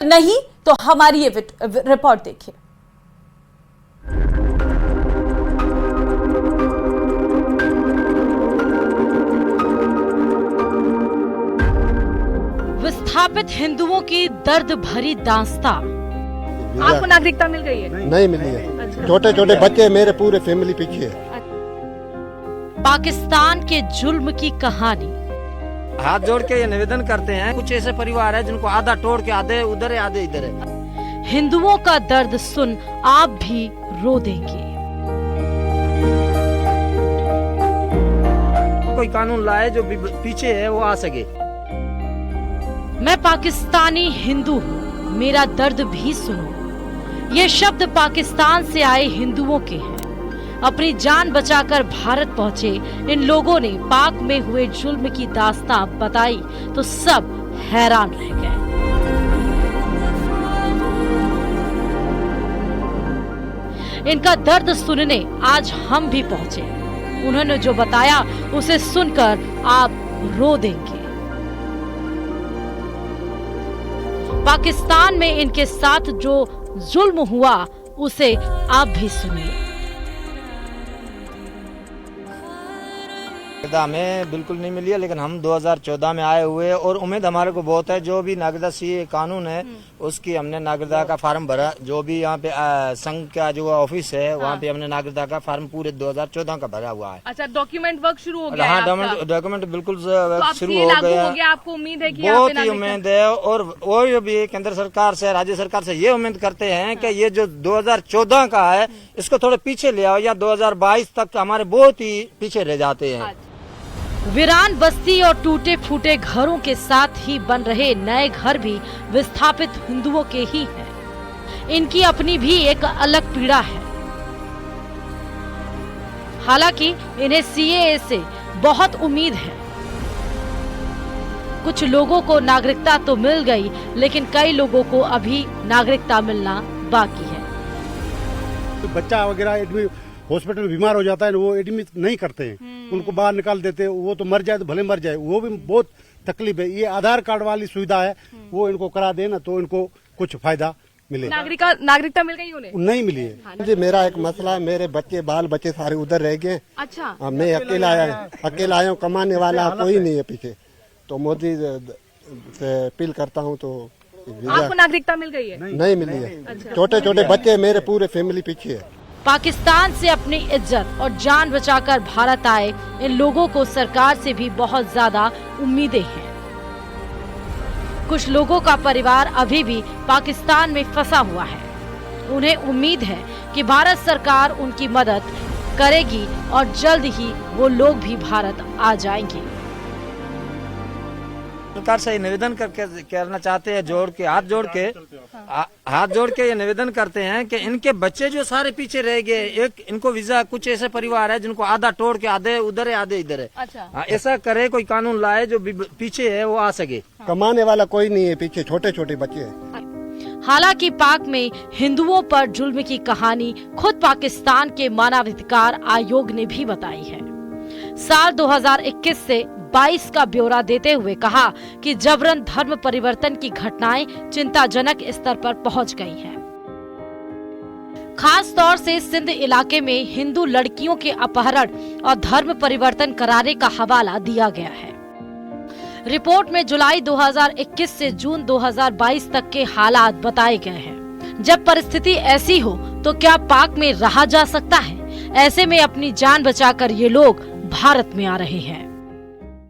नहीं तो हमारी ये रिपोर्ट देखिए। विस्थापित हिंदुओं की दर्द भरी दास्तां। आपको नागरिकता मिल गई है? नहीं मिली है। छोटे छोटे बच्चे मेरे पूरे फैमिली पीछे है। पाकिस्तान के जुल्म की कहानी। हाथ जोड़ के ये निवेदन करते हैं, कुछ ऐसे परिवार है जिनको आधा तोड़ के आधे उधर है आधे इधर है। हिंदुओं का दर्द सुन आप भी रो देंगे। कोई कानून लाए जो पीछे है वो आ सके। मैं पाकिस्तानी हिंदू हूँ, मेरा दर्द भी सुनो। ये शब्द पाकिस्तान से आए हिंदुओं के हैं। अपनी जान बचाकर भारत पहुंचे इन लोगों ने पाक में हुए जुल्म की दास्तां बताई तो सब हैरान रह गए। इनका दर्द सुनने आज हम भी पहुंचे। उन्होंने जो बताया उसे सुनकर आप रो देंगे। पाकिस्तान में इनके साथ जो जुल्म हुआ उसे आप भी सुनिए। हमें बिल्कुल नहीं मिली है, लेकिन हम 2014 में आए हुए और उम्मीद हमारे को बहुत है। जो भी नागरिकता सी कानून है उसकी हमने नागरिकता का फार्म भरा। जो भी यहाँ पे संघ का जो ऑफिस है वहाँ पे हमने नागरिकता का फार्म पूरे 2014 का भरा हुआ है। अच्छा, डॉक्यूमेंट वर्क शुरू हो गया? हाँ, डॉक्यूमेंट बिल्कुल तो शुरू हो गया। आपको उम्मीद है कि बहुत ही उम्मीद है और वो भी केंद्र सरकार से राज्य सरकार से ये उम्मीद करते हैं कि ये जो 2014 का है इसको थोड़े पीछे ले आओ, या 2022 तक हमारे बहुत ही पीछे रह जाते हैं। वीरान बस्ती और टूटे फूटे घरों के साथ ही बन रहे नए घर भी विस्थापित हिंदुओं के ही हैं। इनकी अपनी भी एक अलग पीड़ा है। हालांकि इन्हें सीएए से बहुत उम्मीद है। कुछ लोगों को नागरिकता तो मिल गई, लेकिन कई लोगों को अभी नागरिकता मिलना बाकी है। तो बच्चा वगैरह हॉस्पिटल बीमार हो जाता है, वो एडमिट नहीं करते हैं, उनको बाहर निकाल देते हैं। वो तो मर जाए तो भले मर जाए, वो भी बहुत तकलीफ है। ये आधार कार्ड वाली सुविधा है, वो इनको करा देना तो इनको कुछ फायदा मिले। नागरिकता मिल गई उन्हें? नहीं मिली है। जी मेरा एक मसला है, मेरे बच्चे बाल बच्चे सारे उधर रह गए। अच्छा। मैं अकेला आया हूँ, कमाने वाला कोई नहीं है पीछे। तो मोदी से अपील करता हूँ तो आपको नागरिकता मिल गई है? नहीं मिली है। छोटे छोटे बच्चे मेरे पूरे फैमिली पीछे है। पाकिस्तान से अपनी इज्जत और जान बचाकर भारत आए इन लोगों को सरकार से भी बहुत ज्यादा उम्मीदें हैं। कुछ लोगों का परिवार अभी भी पाकिस्तान में फंसा हुआ है। उन्हें उम्मीद है कि भारत सरकार उनकी मदद करेगी और जल्द ही वो लोग भी भारत आ जाएंगे। सरकार से निवेदन करना चाहते हैं, हाथ जोड़ के ये निवेदन करते हैं कि इनके बच्चे जो सारे पीछे रह गए, एक इनको वीजा, कुछ ऐसे परिवार है जिनको आधा तोड़ के आधे उधर है आधे इधर है। अच्छा। ऐसा करे, कोई कानून लाए जो पीछे है वो आ सके। कमाने वाला कोई नहीं है पीछे, छोटे छोटे बच्चे हैं। हालांकि पाक में हिंदुओं पर जुल्म की कहानी खुद पाकिस्तान के मानवाधिकार आयोग ने भी बताई है। साल 2021 से 22 का ब्यौरा देते हुए कहा कि जबरन धर्म परिवर्तन की घटनाएं चिंताजनक स्तर पर पहुंच गई हैं। खास तौर से सिंध इलाके में हिंदू लड़कियों के अपहरण और धर्म परिवर्तन कराने का हवाला दिया गया है। रिपोर्ट में जुलाई 2021 से जून 2022 तक के हालात बताए गए हैं। जब परिस्थिति ऐसी हो तो क्या पाक में रहा जा सकता है? ऐसे में अपनी जान बचाकर ये लोग भारत में आ रहे हैं।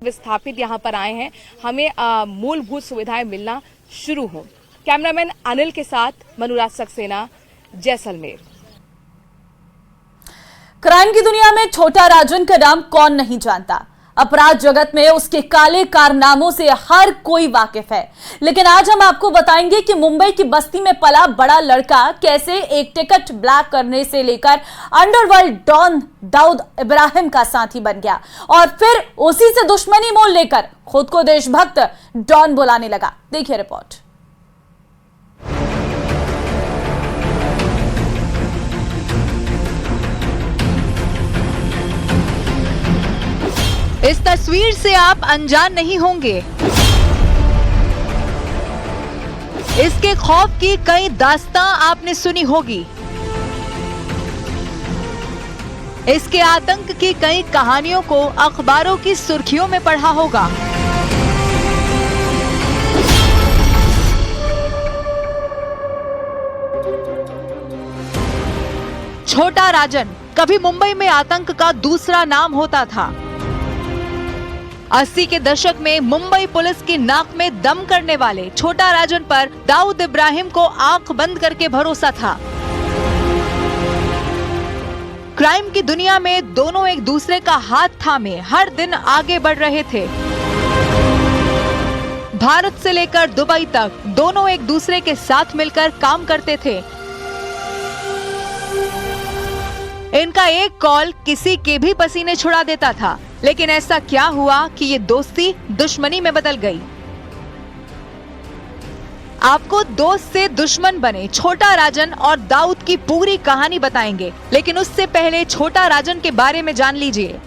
विस्थापित यहाँ पर आए हैं, हमें मूलभूत सुविधाएं मिलना शुरू हो। कैमरामैन अनिल के साथ मनुराज सक्सेना, जैसलमेर। क्राइम की दुनिया में छोटा राजन का नाम कौन नहीं जानता। अपराध जगत में उसके काले कारनामों से हर कोई वाकिफ है। लेकिन आज हम आपको बताएंगे कि मुंबई की बस्ती में पला बड़ा लड़का कैसे एक टिकट ब्लैक करने से लेकर अंडरवर्ल्ड डॉन दाऊद इब्राहिम का साथी बन गया और फिर उसी से दुश्मनी मोल लेकर खुद को देशभक्त डॉन बुलाने लगा। देखिए रिपोर्ट। इस तस्वीर से आप अनजान नहीं होंगे। इसके खौफ की कई दास्तां आपने सुनी होगी। इसके आतंक की कई कहानियों को अखबारों की सुर्खियों में पढ़ा होगा। छोटा राजन कभी मुंबई में आतंक का दूसरा नाम होता था। 80 के दशक में मुंबई पुलिस की नाक में दम करने वाले छोटा राजन पर दाऊद इब्राहिम को आंख बंद करके भरोसा था। क्राइम की दुनिया में दोनों एक दूसरे का हाथ थामे हर दिन आगे बढ़ रहे थे। भारत से लेकर दुबई तक दोनों एक दूसरे के साथ मिलकर काम करते थे। इनका एक कॉल किसी के भी पसीने छुड़ा देता था। लेकिन ऐसा क्या हुआ कि ये दोस्ती दुश्मनी में बदल गई? आपको दोस्त से दुश्मन बने छोटा राजन और दाऊद की पूरी कहानी बताएंगे, लेकिन उससे पहले छोटा राजन के बारे में जान लीजिए।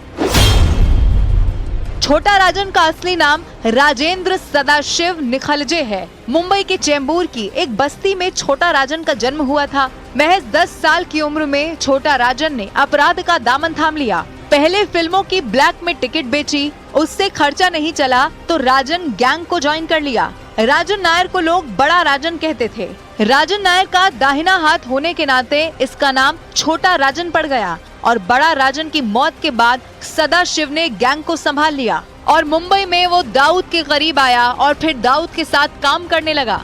छोटा राजन का असली नाम राजेंद्र सदाशिव निखलजे है। मुंबई के चेंबूर की एक बस्ती में छोटा राजन का जन्म हुआ था। महज 10 साल की उम्र में छोटा राजन ने अपराध का दामन थाम लिया। पहले फिल्मों की ब्लैक में टिकट बेची, उससे खर्चा नहीं चला तो राजन गैंग को ज्वाइन कर लिया। राजन नायर को लोग बड़ा राजन कहते थे। राजन नायर का दाहिना हाथ होने के नाते इसका नाम छोटा राजन पड़ गया और बड़ा राजन की मौत के बाद सदाशिव ने गैंग को संभाल लिया और मुंबई में वो दाऊद के करीब आया और फिर दाऊद के साथ काम करने लगा।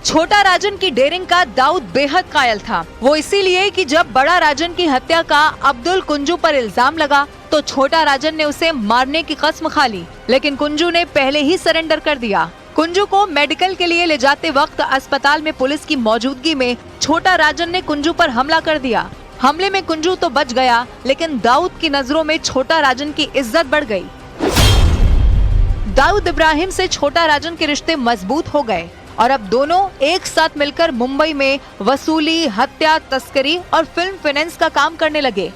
छोटा राजन की डेयरिंग का दाऊद बेहद कायल था। वो इसीलिए कि जब बड़ा राजन की हत्या का अब्दुल कुंजू पर इल्जाम लगा तो छोटा राजन ने उसे मारने की कसम खा ली, लेकिन कुंजू ने पहले ही सरेंडर कर दिया। कुंजू को मेडिकल के लिए ले जाते वक्त अस्पताल में पुलिस की मौजूदगी में छोटा राजन ने कुंजू पर हमला कर दिया। हमले में कुंजू तो बच गया, लेकिन दाऊद की नजरों में छोटा राजन की इज्जत बढ़ गई। दाऊद इब्राहिम से छोटा राजन के रिश्ते मजबूत हो गए और अब दोनों एक साथ मिलकर मुंबई में वसूली, हत्या, तस्करी और फिल्म फाइनेंस का काम करने लगे।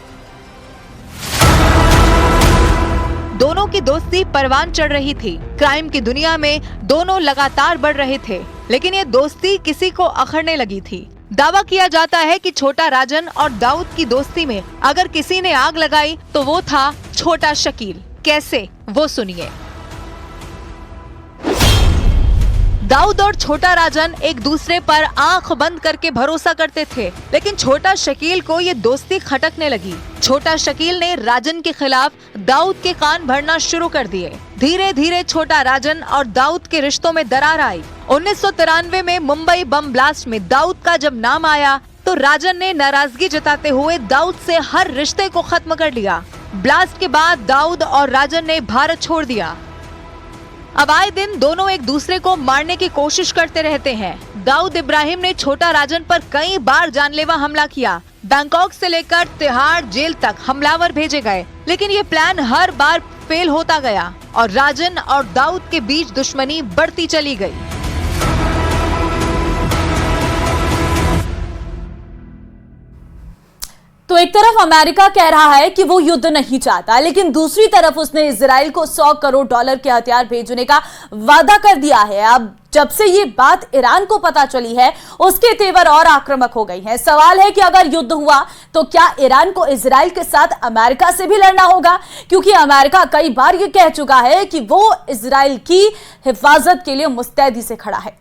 दोनों की दोस्ती परवान चढ़ रही थी। क्राइम की दुनिया में दोनों लगातार बढ़ रहे थे, लेकिन ये दोस्ती किसी को अखरने लगी थी। दावा किया जाता है कि छोटा राजन और दाऊद की दोस्ती में अगर किसी ने आग लगाई तो वो था छोटा शकील। कैसे, वो सुनिए। दाऊद और छोटा राजन एक दूसरे पर आंख बंद करके भरोसा करते थे, लेकिन छोटा शकील को ये दोस्ती खटकने लगी। छोटा शकील ने राजन के खिलाफ दाऊद के कान भरना शुरू कर दिए। धीरे धीरे छोटा राजन और दाऊद के रिश्तों में दरार आई। 1993 में मुंबई बम ब्लास्ट में दाऊद का जब नाम आया तो राजन ने नाराजगी जताते हुए दाऊद से हर रिश्ते को खत्म कर लिया। ब्लास्ट के बाद दाऊद और राजन ने भारत छोड़ दिया। अब आए दिन दोनों एक दूसरे को मारने की कोशिश करते रहते हैं। दाऊद इब्राहिम ने छोटा राजन पर कई बार जानलेवा हमला किया। बैंकॉक से लेकर तिहाड़ जेल तक हमलावर भेजे गए, लेकिन ये प्लान हर बार फेल होता गया और राजन और दाऊद के बीच दुश्मनी बढ़ती चली गई। तो एक तरफ अमेरिका कह रहा है कि वो युद्ध नहीं चाहता, लेकिन दूसरी तरफ उसने इजराइल को $100 करोड़ के हथियार भेजने का वादा कर दिया है। अब जब से ये बात ईरान को पता चली है, उसके तेवर और आक्रामक हो गई हैं। सवाल है कि अगर युद्ध हुआ तो क्या ईरान को इजराइल के साथ अमेरिका से भी लड़ना होगा, क्योंकि अमेरिका कई बार ये कह चुका है कि वो इजराइल की हिफाजत के लिए मुस्तैदी से खड़ा है।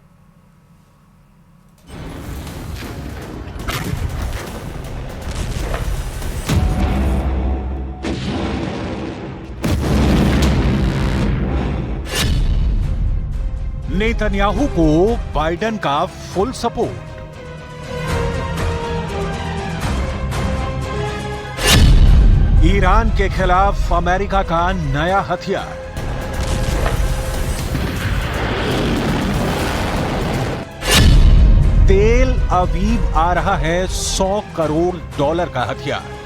नेतन्याहू को बाइडेन का फुल सपोर्ट। ईरान के खिलाफ अमेरिका का नया हथियार। तेल अवीव आ रहा है $100 करोड़ का हथियार।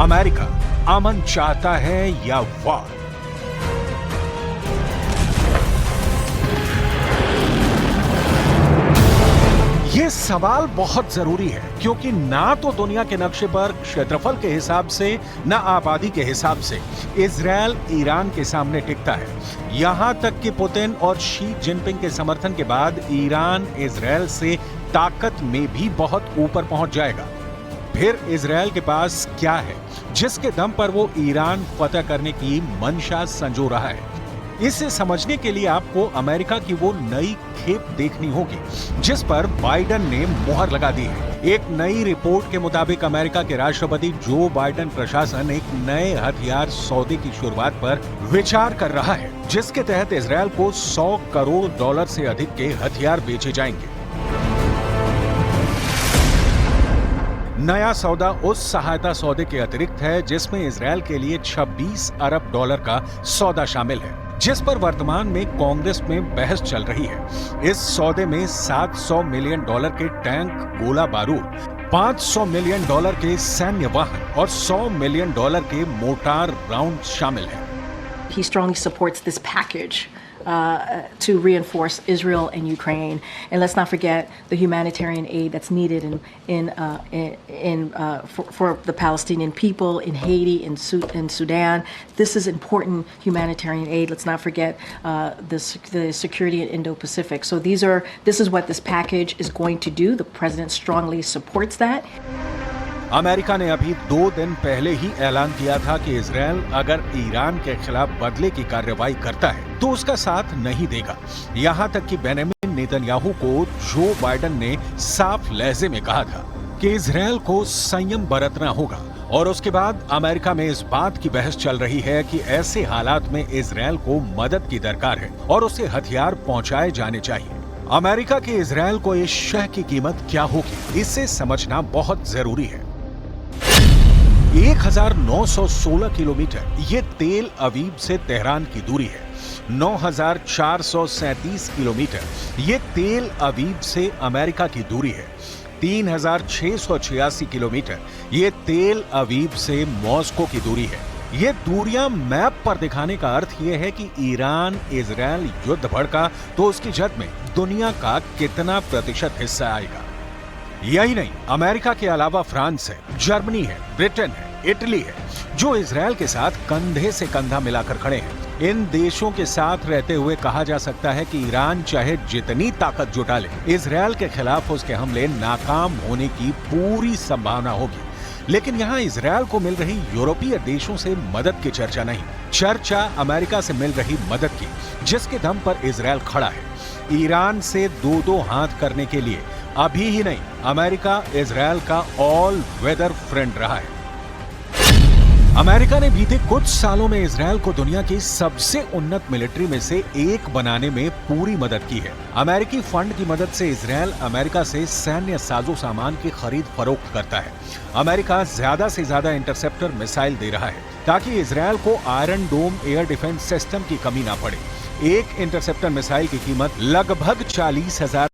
अमेरिका अमन चाहता है या वार? ये सवाल बहुत जरूरी है क्योंकि ना तो दुनिया के नक्शे पर क्षेत्रफल के हिसाब से न आबादी के हिसाब से इजरायल ईरान के सामने टिकता है। यहां तक कि पुतिन और शी जिनपिंग के समर्थन के बाद ईरान इजरायल से ताकत में भी बहुत ऊपर पहुंच जाएगा। फिर इजरायल के पास क्या है जिसके दम पर वो ईरान फतह करने की मंशा संजो रहा है? इसे समझने के लिए आपको अमेरिका की वो नई खेप देखनी होगी जिस पर बाइडेन ने मुहर लगा दी है। एक नई रिपोर्ट के मुताबिक अमेरिका के राष्ट्रपति जो बाइडेन प्रशासन एक नए हथियार सौदे की शुरुआत पर विचार कर रहा है जिसके तहत इजरायल को $100 करोड़ से अधिक के हथियार बेचे जाएंगे। नया सौदा उस सहायता सौदे के अतिरिक्त है जिसमें इजरायल के लिए $26 अरब का सौदा शामिल है जिस पर वर्तमान में कांग्रेस में बहस चल रही है। इस सौदे में $700 मिलियन के टैंक, गोला बारूद, $500 मिलियन के सैन्य वाहन और $100 मिलियन के मोर्टार राउंड शामिल है। He strongly supports this package to reinforce Israel and Ukraine, and let's not forget the humanitarian aid that's needed for the Palestinian people in Haiti, in Sudan. This is important humanitarian aid. Let's not forget the security in Indo-Pacific. So this is what this package is going to do. The president strongly supports that. America ने अभी 2 दिन पहले ही ऐलान किया था कि Israel अगर Iran के खिलाफ बदले की कार्रवाई करता है तो उसका साथ नहीं देगा। यहां तक कि बेंजामिन नेतन्याहू को जो बाइडेन ने साफ लहजे में कहा था कि इजरायल को संयम बरतना होगा। और उसके बाद अमेरिका में इस बात की बहस चल रही है कि ऐसे हालात में इजरायल को मदद की दरकार है और उसे हथियार पहुंचाए जाने चाहिए। अमेरिका के इजरायल को इस शह की कीमत क्या होगी, इसे समझना बहुत जरूरी है। 1916 किलोमीटर ये तेल अवीव से तेहरान की दूरी है। 9437 किलोमीटर ये तेल अवीव से अमेरिका की दूरी है। 3686 किलोमीटर ये तेल अवीव से मॉस्को की दूरी है। ये दूरियां मैप पर दिखाने का अर्थ ये है कि ईरान इजरायल युद्ध भड़का तो उसकी जद में दुनिया का कितना प्रतिशत हिस्सा आएगा। यही नहीं, अमेरिका के अलावा फ्रांस है, जर्मनी है, ब्रिटेन है, इटली है जो इजरायल के साथ कंधे से कंधा मिलाकर खड़े हैं। इन देशों के साथ रहते हुए कहा जा सकता है कि ईरान चाहे जितनी ताकत जुटा ले, इजरायल के खिलाफ उसके हमले नाकाम होने की पूरी संभावना होगी। लेकिन यहाँ इजरायल को मिल रही यूरोपीय देशों से मदद की चर्चा नहीं, चर्चा अमेरिका से मिल रही मदद की जिसके दम पर इजरायल खड़ा है। ईरान से दो हाथ करने के लिए अभी ही नहीं, अमेरिका इजरायल का ऑल वेदर फ्रेंड रहा है। अमेरिका ने बीते कुछ सालों में इजरायल को दुनिया की सबसे उन्नत मिलिट्री में से एक बनाने में पूरी मदद की है। अमेरिकी फंड की मदद से इजरायल अमेरिका से सैन्य साजो सामान की खरीद फरोख्त करता है। अमेरिका ज्यादा से ज्यादा इंटरसेप्टर मिसाइल दे रहा है ताकि इजरायल को आयरन डोम एयर डिफेंस सिस्टम की कमी ना पड़े। एक इंटरसेप्टर मिसाइल की कीमत लगभग 40,000